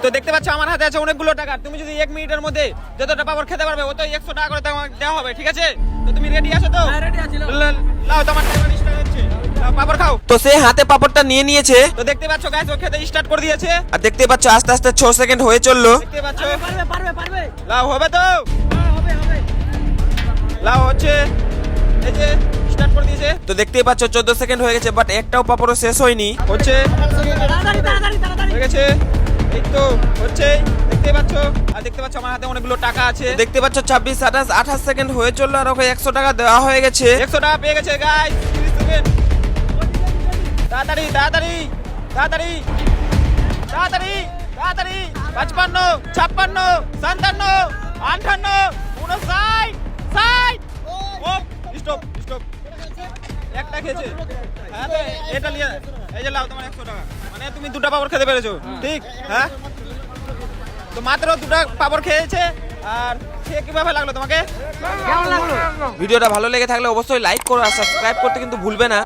তো দেখতে পাচ্ছ আমার হাতে আছে অনেকগুলো টাকা, তুমি যদি 1 মিনিটের মধ্যে যতটা পাপড় খেতে পারবে অত 100 টাকা করে দেওয়া হবে, ঠিক আছে? তো তুমি রেডি আছো তো? হ্যাঁ রেডি আছি। লাও তোমার টাইমার স্টার্ট হচ্ছে, লাও পাপড় খাও। তো সে হাতে পাপড়টা নিয়ে নিয়েছে। তো দেখতে পাচ্ছ গাইস ও খেতে স্টার্ট করে দিয়েছে, আর দেখতে পাচ্ছ আস্তে আস্তে 6 সেকেন্ড হয়ে চললো। দেখতে পাচ্ছ? পারবে পারবে পারবে। লাও হবে তো? হ্যাঁ হবে হবে। লাও হচ্ছে, এই যে স্টার্ট করে দিয়েছে, তো দেখতেই পাচ্ছ 14 সেকেন্ড হয়ে গেছে, বাট একটাও পাপড়ও শেষ হয়নি। হচ্ছে, তাড়াতাড়ি তাড়াতাড়ি তাড়াতাড়ি। হয়ে গেছে, এই তো হচ্ছে, দেখতে পাচ্ছ? আর দেখতে পাচ্ছ আমার হাতে অনেকগুলো টাকা আছে, দেখতে পাচ্ছ 26, 27, 28 সেকেন্ড হয়ে চললো আর ওকে 100 টাকা দেওয়া হয়ে গেছে। 100 টাকা পেয়ে গেছে গাইস। 30 সেকেন্ড, তাড়াতাড়ি তাড়াতাড়ি তাড়াতাড়ি তাড়াতাড়ি তাড়াতাড়ি। 55, 56, 57, 58, 59, 60। ও স্টপ স্টপ, একটা খেয়েছে। হ্যাঁ তো এটা নিয়ে, এই যে লাও তোমার 100 টাকা, মানে তুমি দুটো পাপড় খেতে পেরেছো, ঠিক? হ্যাঁ তো মাত্র দুটো পাপড় খেয়েছে। আর খেয়ে কিভাবে লাগলো তোমাকে? কেমন লাগলো? ভিডিওটা ভালো লেগে থাকলে অবশ্যই লাইক করো আর সাবস্ক্রাইব করতে কিন্তু ভুলবে না।